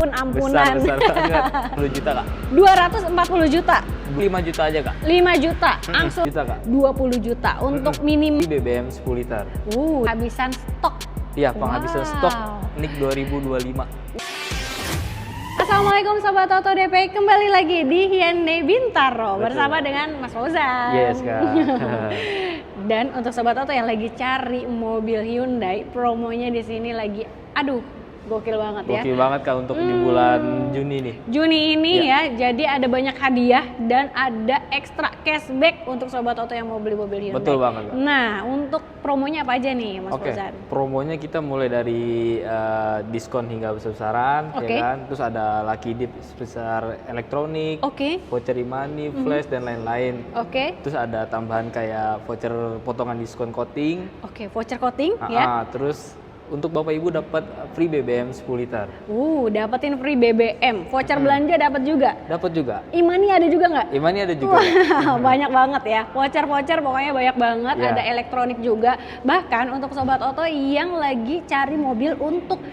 ampunan. Besar banget. 10 juta kak. 240 juta. 5 juta aja kak. 5 juta, langsung Juta kak. 20 juta untuk minim. BBM 10 liter. Habisan stok. Iya, penghabisan Wow. stok NIK 2025. Assalamualaikum Sobat Oto DP, kembali lagi di Hyundai Bintaro. Betul. Bersama dengan Mas Fauzan. Yes kak. Dan untuk Sobat Oto yang lagi cari mobil Hyundai, promonya di sini lagi, aduh, gokil banget ya. Gokil banget kak untuk di bulan Juni nih. Juni ini Ya. ya, jadi ada banyak hadiah dan ada ekstra cashback untuk Sobat Oto yang mau beli mobil Hyundai. Betul banget kak. Nah, untuk promonya apa aja nih Mas Oke, Fauzan? promonya kita mulai dari diskon hingga besar-besaran, Oke. ya kan? Terus ada lucky dip sebesar elektronik, Oke, voucher e-money, flash dan lain-lain. oke, Terus ada tambahan kayak voucher potongan diskon coating. oke, voucher coating ya. Terus untuk Bapak Ibu dapat free BBM 10 liter. Dapetin free BBM, voucher belanja dapat juga. Dapat juga. E-money ada juga nggak? E-money ada juga. Wah, banyak banget ya. Voucher pokoknya banyak banget. Ya. Ada elektronik juga. Bahkan untuk Sobat Oto yang lagi cari mobil untuk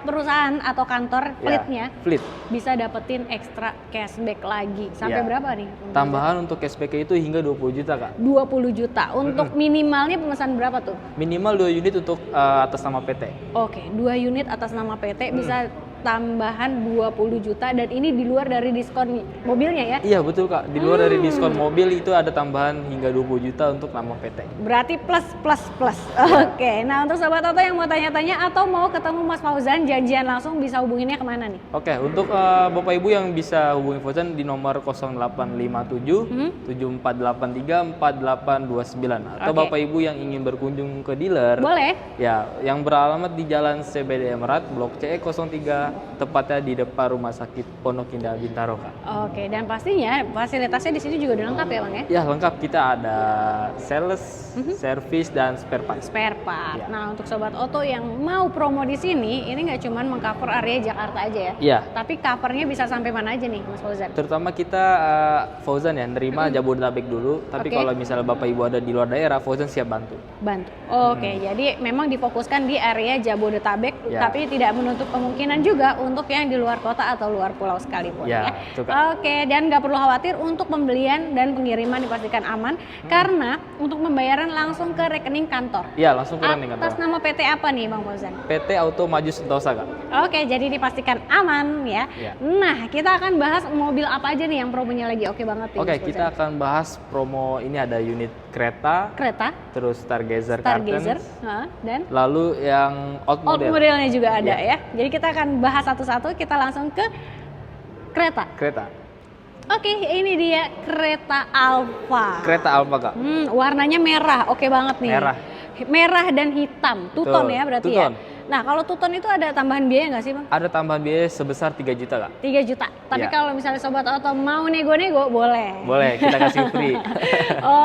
perusahaan atau kantor fleetnya, Fleet. bisa dapetin ekstra cashback lagi. Sampai Ya. berapa nih? Tambahan untuk cashback itu hingga 20 juta kak. 20 juta. Untuk minimalnya pemesan berapa tuh? Minimal 2 unit untuk atas nama PT. Oke, 2 unit atas nama PT bisa tambahan 20 juta dan ini di luar dari diskon mobilnya ya. Iya betul kak, di luar dari diskon mobil itu ada tambahan hingga 20 juta untuk nama PT. Berarti plus. Oke, nah untuk Sobat Oto yang mau tanya-tanya atau mau ketemu Mas Fauzan janjian langsung bisa hubunginnya kemana nih? Oke, untuk Bapak Ibu yang bisa hubungi Fauzan di nomor 0857 7483 4829 atau Oke. Bapak Ibu yang ingin berkunjung ke dealer. Boleh? Ya, yang beralamat di Jalan CBD Emerat, Blok CE 03, tepatnya di depan Rumah Sakit Pondok Indah Bintaro, Kak. Oke, dan pastinya fasilitasnya di sini juga udah lengkap ya Bang ya? Ya, lengkap. Kita ada sales, service, dan spare part. Spare part. Ya. Nah untuk Sobat Oto yang mau promo di sini, ini nggak cuma mengcover area Jakarta aja ya? Iya. Tapi covernya bisa sampai mana aja nih Mas Fauzan? Terutama kita Fauzan ya, nerima Jabodetabek dulu. Tapi Oke. kalau misalnya Bapak Ibu ada di luar daerah, Fauzan siap bantu. Bantu. Oke, jadi memang difokuskan di area Jabodetabek, Ya. tapi tidak menutup kemungkinan juga untuk yang di luar kota atau luar pulau sekalipun Ya, ya. itu, Kak. Oke, dan nggak perlu khawatir untuk pembelian dan pengiriman dipastikan aman karena untuk pembayaran langsung ke rekening kantor. Iya, langsung ke rekening Atas kantor. nama PT apa nih Bang Fauzan? PT Auto Maju Sentosa, Kak. Oke, jadi dipastikan aman ya. Ya. Nah, kita akan bahas mobil apa aja nih yang promonya lagi oke banget nih. Oke, Mas kita Fauzan. akan bahas promo ini ada unit kereta, Kereta, terus Stargazer, Stargazer, Curtains, dan lalu yang old old model. modelnya juga ada Ya. ya. Jadi kita akan bahas satu-satu, kita langsung ke kereta. Kereta. Oke, ini dia kereta Alfa. Kereta Alfa, Kak. Warnanya merah, oke banget nih. Merah. Merah dan hitam, tuton Betul, ya berarti tuton. ya. Nah, kalau tuton itu ada tambahan biaya nggak sih Bang? Ada tambahan biaya sebesar 3 juta, Kak. 3 juta. Tapi Ya. kalau misalnya Sobat Oto mau nego-nego, boleh. Boleh, kita kasih free.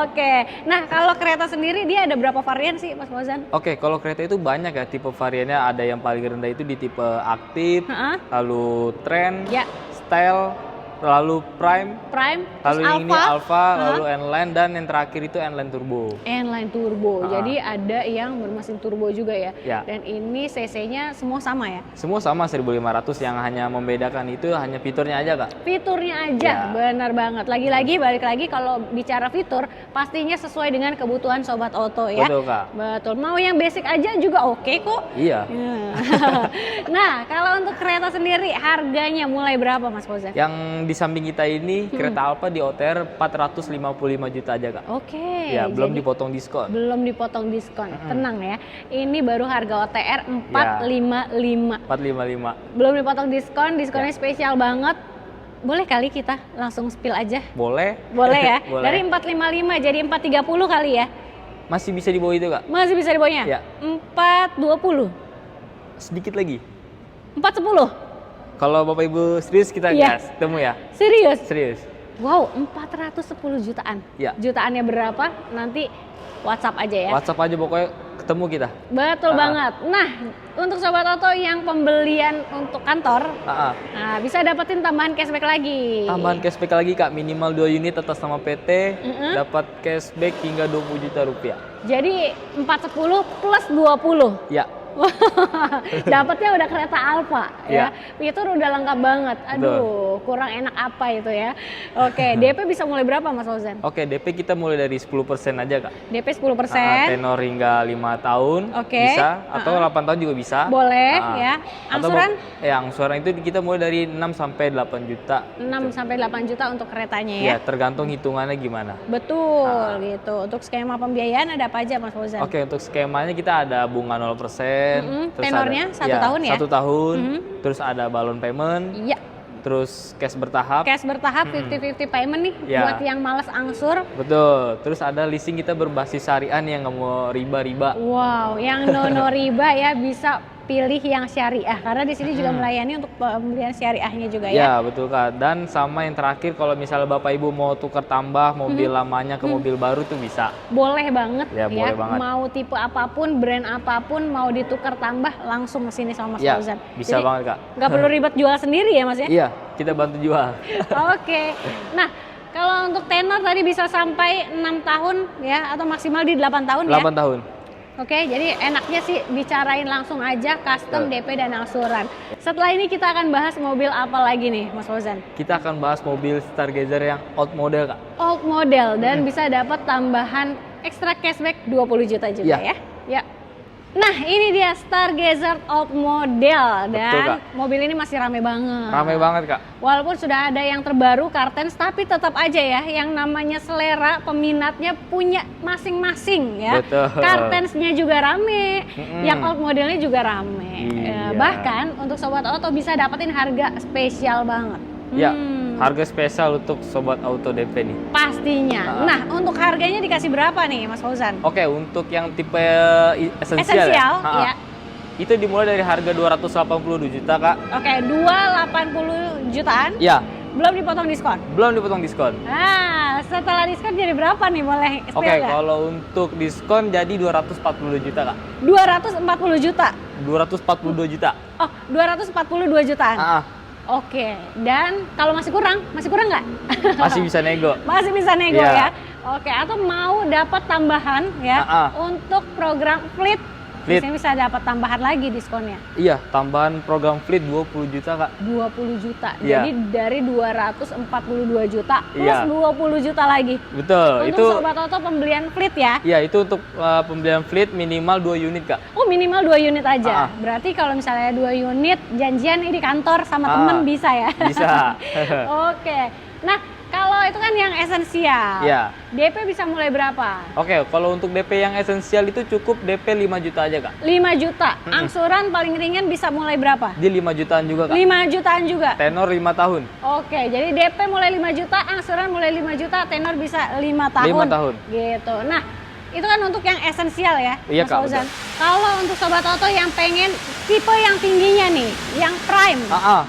Oke. Nah, kalau kereta sendiri dia ada berapa varian sih Mas Fauzan? Oke, kalau kereta itu banyak ya tipe variannya. Ada yang paling rendah itu di tipe aktif, Heeh. lalu trend, Ya. style, lalu prime, Prime, lalu terus yang ini alpha, Heeh. lalu N-Line, dan yang terakhir itu N-Line Turbo. N-Line Turbo. Ah. Jadi ada yang bermesin turbo juga ya. Ya. Dan ini cc-nya semua sama ya. Semua sama 1500, yang hanya membedakan itu hanya fiturnya aja, Kak. Fiturnya aja, Ya. benar banget. Lagi-lagi balik lagi kalau bicara fitur pastinya sesuai dengan kebutuhan Sobat Oto ya. Betul, Kak. Betul. Mau yang basic aja juga oke kok. Iya. Ya. Nah, kalau untuk kereta sendiri harganya mulai berapa Mas Fauzan? Yang di samping kita ini kereta Alfa di OTR 455 juta aja, Kak. Oke. Ya, belum jadi dipotong diskon. belum dipotong diskon. Tenang ya. Ini baru harga OTR 455. 455. Belum dipotong diskon, diskonnya Ya. spesial banget. Boleh kali kita langsung spill aja? Boleh? Boleh ya? Boleh. Dari 455 jadi 430 kali ya? Masih bisa di bawah itu, Kak. Masih bisa di bawahnya? Ya. 420? Sedikit lagi. 410? Kalau Bapak Ibu serius kita Iya. gas, temu ya. Serius? Serius. Wow, 410 jutaan. Ya. Jutaannya berapa? Nanti WhatsApp aja ya. WhatsApp aja pokoknya ketemu kita. Betul banget. Nah, untuk Sobat Oto yang pembelian untuk kantor, nah, bisa dapetin tambahan cashback lagi. Tambahan cashback lagi, Kak, minimal 2 unit atas nama PT, dapat cashback hingga 20 juta rupiah. Jadi 410 plus 20. Ya, Dapatnya udah kereta Alfa ya. Fitur udah lengkap banget. Aduh, Betul. kurang enak apa itu ya. Oke, DP bisa mulai berapa Mas Fauzan? Oke, DP kita mulai dari 10% aja Kak. DP 10%. Tenor hingga 5 tahun Oke. bisa, atau 8 tahun juga bisa. Boleh ya. Atau Angsuran? angsuran itu kita mulai dari 6 sampai 8 juta. 6 sampai 8 juta untuk keretanya ya. Ya, tergantung hitungannya gimana. Betul gitu. Untuk skema pembiayaan ada apa aja Mas Fauzan? Oke, untuk skemanya kita ada bunga 0%. Terus Tenornya ada, 1 tahun ya? 1 tahun. Terus ada balon payment. Iya. Terus cash bertahap. Cash bertahap 50-50 payment nih Ya. buat yang males angsur. Betul. Terus ada leasing kita berbasis syariah nih yang nggak mau riba-riba. Wow, yang no riba ya bisa pilih yang syariah karena di sini juga melayani untuk pembelian syariahnya juga ya. Ya, betul Kak. Dan sama yang terakhir kalau misalnya Bapak Ibu mau tukar tambah mobil lamanya ke mobil baru tuh bisa. Boleh banget Ya, boleh banget. Mau tipe apapun, brand apapun, mau ditukar tambah langsung ke sini sama Mas Ya, Fauzan. bisa Jadi, banget Kak. nggak perlu ribet jual sendiri ya Mas ya? Iya, kita bantu jual. Oke. Nah, kalau untuk tenor tadi bisa sampai 6 tahun ya atau maksimal di 8 tahun 8 ya. tahun. Oke, jadi enaknya sih bicarain langsung aja custom, DP dan angsuran. Setelah ini kita akan bahas mobil apa lagi nih, Mas Fauzan? Kita akan bahas mobil Stargazer yang old model Kak. Old model dan bisa dapat tambahan ekstra cashback 20 juta juga ya. Ya. Nah, ini dia Stargazer Old Model dan Kak. mobil ini masih rame banget. Rame banget Kak. Walaupun sudah ada yang terbaru Kartens, tapi tetap aja ya yang namanya selera peminatnya punya masing-masing ya. Betul. Kartensnya juga rame, yang old modelnya juga rame. Iya. Bahkan untuk sobat auto bisa dapetin harga spesial banget. Ya, harga spesial untuk sobat auto DP nih. Pastinya. Nah, untuk harganya dikasih berapa nih Mas Fauzan? Oke, untuk yang tipe esensial Esensial, ya. ya. Itu dimulai dari harga 282 juta Kak. Oke, 280 jutaan. Ya, Belum dipotong diskon. belum dipotong diskon. Nah, setelah diskon jadi berapa nih? Boleh Oke, spill nggak? kalau untuk diskon jadi 240 juta Kak. 240 juta. 242 juta. Oh, 242 jutaan. Ah, Oke, dan kalau masih kurang nggak? masih bisa nego. Masih bisa nego Iya. ya. Oke, atau mau dapat tambahan ya untuk program fleet. Fleet. Biasanya bisa dapat tambahan lagi diskonnya. Iya, tambahan program fleet 20 juta Kak. 20 juta. Iya. Jadi dari 242 juta plus Iya. 20 juta lagi. Betul, Untuk itu sobat auto pembelian fleet ya. ya itu untuk pembelian fleet minimal 2 unit Kak. Oh, minimal 2 unit aja. Berarti kalau misalnya 2 unit janjian ini di kantor sama temen bisa ya. Bisa. Oke. Nah, kalau itu kan yang esensial. Iya. DP bisa mulai berapa? Oke, kalau untuk DP yang esensial itu cukup DP 5 juta aja Kak. 5 juta. Angsuran paling ringan bisa mulai berapa? Dia 5 jutaan juga Kak. 5 jutaan juga. Tenor 5 tahun. Oke, jadi DP mulai 5 juta, angsuran mulai 5 juta, tenor bisa 5 tahun. 5 tahun. Gitu. Nah, itu kan untuk yang esensial ya, Iya, Mas Kak, Fauzan. Kalau untuk sobat auto yang pengen tipe yang tingginya nih, yang prime.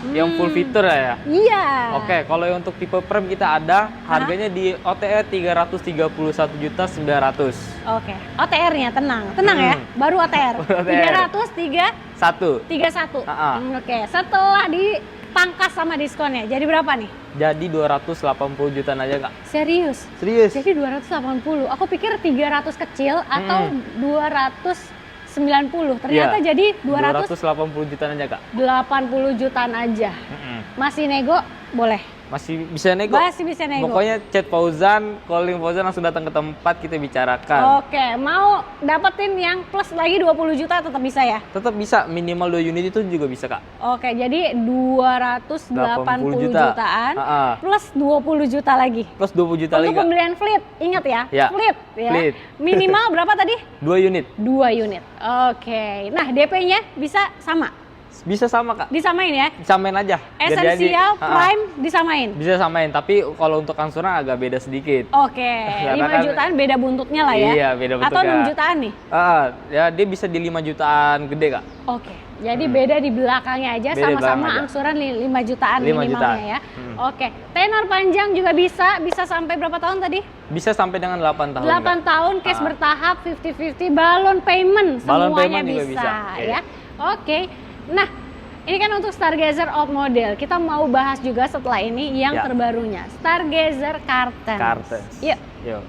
Yang full fitur ya. Iya. Oke, kalau yang untuk tipe prime kita ada harganya di OTR 331 juta 900. Oke, OTR-nya tenang ya, baru OTR. Baru OTR. 331. 1. Oke, setelah dipangkas sama diskonnya, jadi berapa nih? Jadi 280 jutaan aja Kak. Serius? Serius? Jadi 280. Aku pikir 300 kecil atau 290. Ternyata Iya. jadi 280 280 jutaan aja Kak. jutaan aja. Masih nego? Boleh. Masih bisa nego. Masih bisa nego. Pokoknya chat Fauzan, calling Fauzan langsung datang ke tempat kita bicarakan. Oke, mau dapetin yang plus lagi 20 juta tetap bisa ya? Tetap bisa, minimal 2 unit itu juga bisa Kak. Oke, jadi 280 juta. jutaan plus 20 juta lagi. Plus 20 juta lagi Untuk Kak. pembelian fleet, ingat ya, Ya, fleet ya. fleet. Minimal berapa tadi? 2 unit. 2 unit. Oke. Nah, DP-nya bisa sama. Bisa sama Kak. Disamain ya. Samain aja. biar jadi. Esensial, prime disamain. Bisa samain, tapi kalau untuk angsuran agak beda sedikit. Oke, Karena 5 kan- jutaan beda buntutnya lah ya. Iya, beda Atau bentuknya. 6 jutaan nih. Ya dia bisa di 5 jutaan gede Kak. Oke. Jadi beda di belakangnya aja, Beda di belakang sama-sama aja. angsuran 5 jutaan 5 minimalnya jutaan. ya. Oke. Tenor panjang juga bisa sampai berapa tahun tadi? Bisa sampai dengan 8 tahun 8 Kak. tahun, cash bertahap, 50-50, balon payment, Balon semuanya payment juga bisa, bisa. ya. Oke. Nah, ini kan untuk Stargazer Old Model. Kita mau bahas juga setelah ini yang Ya. terbarunya, Stargazer Kartens. Kartens. Yuk. Yuk.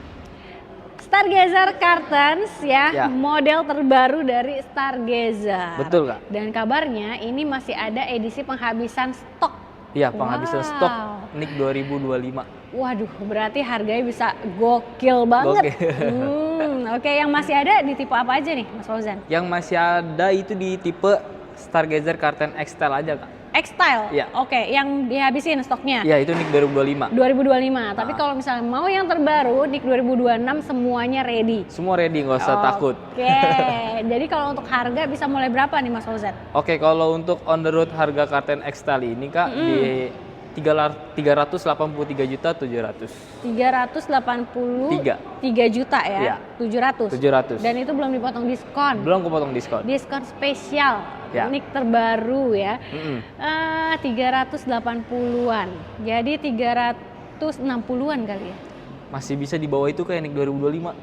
Stargazer Curtains ya, Ya. model terbaru dari Stargazer. Betul, Kak. Dan kabarnya ini masih ada edisi penghabisan stok. Iya, penghabisan Wow. stok NIK 2025. Waduh, berarti harganya bisa gokil banget. Gokil. Oke, yang masih ada di tipe apa aja nih, Mas Fauzan? Yang masih ada itu di tipe Stargazer Curtain X-Style aja, Kak. X-Style? Iya. Oke, yang dihabisin stoknya? Iya, itu NIK 2025. 2025, tapi kalau misalnya mau yang terbaru, NIK 2026 semuanya ready. Semua ready, nggak usah takut. Oke, jadi kalau untuk harga bisa mulai berapa nih Mas Fauzan? Oke, kalau untuk on the road harga Curtain X-Style ini, Kak, di 383.700.000. 383 juta ya? Iya. 700. 700. Dan itu belum dipotong diskon. Belum kepotong diskon. Diskon spesial. Ya. NIK terbaru ya. Mm-mm. 380-an. Jadi 360-an kali ya. Masih bisa di bawah itu kayak NIK 2025.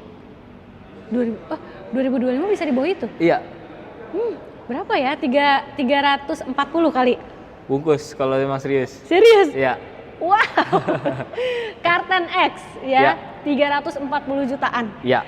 2025 bisa di bawah itu? Iya, Berapa ya? 340 kali. bungkus kalau emang serius. Serius? Iya. Wow. Curtain X ya, Ya. 340 jutaan. Iya.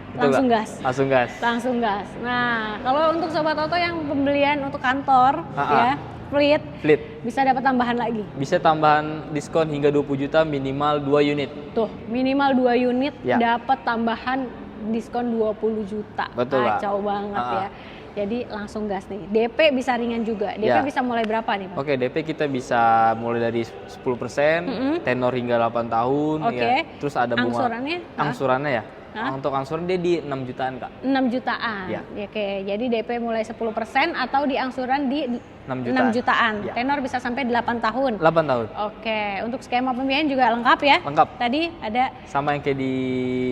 Betul, Langsung Kak. gas. Langsung gas. Langsung gas. Nah, kalau untuk sobat Toto yang pembelian untuk kantor ya, fleet Fleet. bisa dapat tambahan lagi. Bisa tambahan diskon hingga 20 juta minimal 2 unit. Tuh, minimal 2 unit Ya. dapat tambahan diskon 20 juta. Betul, Kak. Kacau banget ya. Jadi langsung gas nih. DP bisa ringan juga. DP Ya. bisa mulai berapa nih, Pak? Oke, DP kita bisa mulai dari 10%, tenor hingga 8 tahun Oke. ya. Terus ada bunga. Angsurannya? Angsurannya ya. Hah? Untuk angsuran dia di 6 jutaan, Kak. 6 jutaan. Ya. Oke, jadi DP mulai 10% atau di angsuran di 6 6 jutaan. Ya. Tenor bisa sampai 8 tahun. 8 tahun. Oke, untuk skema pembiayaan juga lengkap ya. Lengkap. Tadi ada Sama yang kayak di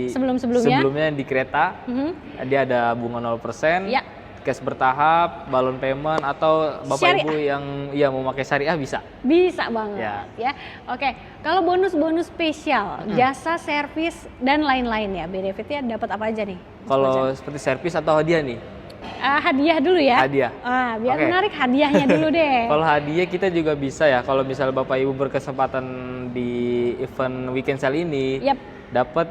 Sebelum-sebelumnya. sebelumnya di kereta. Dia ada bunga 0%. Ya. Cash bertahap, balon payment, atau Bapak Syariah. Ibu yang mau pakai syariah bisa. bisa banget Ya. ya. Oke, kalau bonus-bonus spesial, jasa servis dan lain-lain ya, benefitnya dapat apa aja nih? Mas Kalau Fauzan? seperti servis atau hadiah nih? Hadiah dulu ya. Hadiah. Biar Oke. menarik hadiahnya dulu deh. Kalau hadiah kita juga bisa ya. Kalau misal Bapak Ibu berkesempatan di event weekend sale ini, Yap. dapat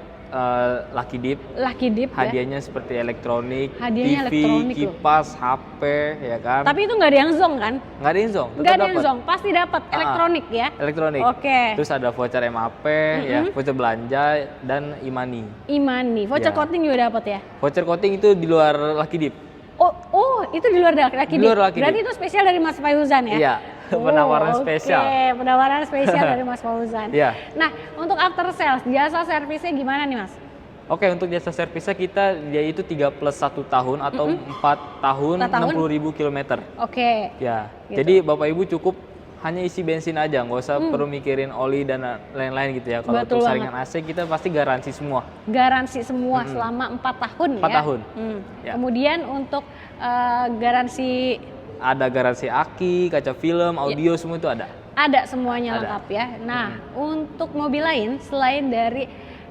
Lucky Dip. Lucky Dip ya. Hadiahnya seperti elektronik, Hadiahnya TV, elektronik loh. kipas, HP, ya kan? Tapi itu nggak ada yang zong kan? Nggak ada yang zong, Nggak tetap ada yang dapat. zong, pasti dapat elektronik ya. Elektronik. Oke. Terus ada voucher MAP, ya, voucher belanja dan e-money. Imani, voucher Ya. coating juga dapat ya. Voucher coating itu di luar Lucky Dip. Oh, itu di luar Lucky Di Dip. luar Lucky Berarti Dip. itu spesial dari Mas Fauzan ya? Iya, penawaran spesial. Oke, penawaran spesial dari Mas Fauzan. Iya. Nah, untuk after sales, jasa servisnya gimana nih Mas? Oke, untuk jasa servisnya kita yaitu 3+1 tahun atau 4 tahun 4 tahun? 60.000 kilometer. Oke. Ya, Gitu. jadi Bapak Ibu cukup hanya isi bensin aja, nggak usah perlu mikirin oli dan lain-lain gitu ya. Kalau Betul untuk banget. saringan AC kita pasti garansi semua. Garansi semua selama 4 tahun 4 ya. tahun. Ya. Kemudian untuk garansi Ada garansi aki, kaca film, audio semua itu ada. ada semuanya Ada. lengkap ya. Nah, untuk mobil lain selain dari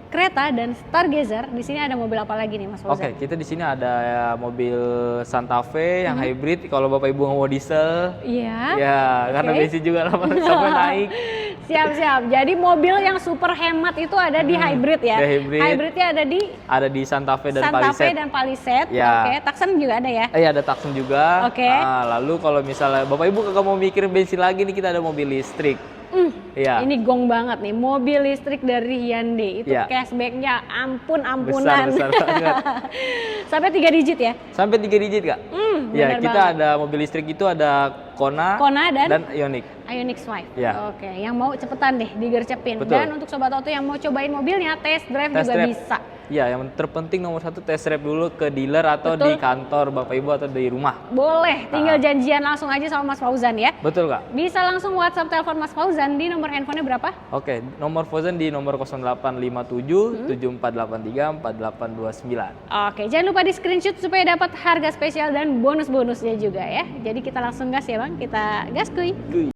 kereta dan Stargazer, di sini ada mobil apa lagi nih Mas Fauzan? Oke, kita di sini ada mobil Santa Fe yang hybrid. Kalau Bapak Ibu nggak mau diesel, Iya. ya karena Oke. bensin juga lama sampai naik. Siap-siap. Jadi mobil yang super hemat itu ada di hybrid ya. Di hybrid. Hybridnya ada di Santa Fe dan Santa Fe Palisade. dan Palisade. Ya. Oke, Tucson juga ada ya. Ada Tucson juga. Oke. Lalu kalau misalnya Bapak Ibu kagak mau mikir bensin lagi nih, kita ada mobil listrik. Iya. Ini gong banget nih, mobil listrik dari Hyundai itu Ya. cashbacknya ampun-ampunan. Besar banget. Sampai 3 digit ya. Sampai 3 digit, Kak. Ya, benar kita banget. ada mobil listrik itu ada Kona, Kona dan Ioniq. Ioniq 5. Ya. Oke, yang mau cepetan deh digercepin. Betul. Dan untuk sobat auto yang mau cobain mobilnya, test drive Test juga drive. bisa. Ya, yang terpenting nomor 1 test drive dulu ke dealer atau Betul. di kantor Bapak Ibu atau di rumah. Boleh, tinggal janjian langsung aja sama Mas Fauzan ya. Betul, Kak. Bisa langsung WhatsApp telepon Mas Fauzan di nomor handphonenya berapa? Oke, nomor Fauzan di nomor 0857 7483 4829. Oke, jangan lupa di screenshot supaya dapat harga spesial dan bonus-bonusnya juga ya. Jadi kita langsung gas ya Bang, kita gas kuy.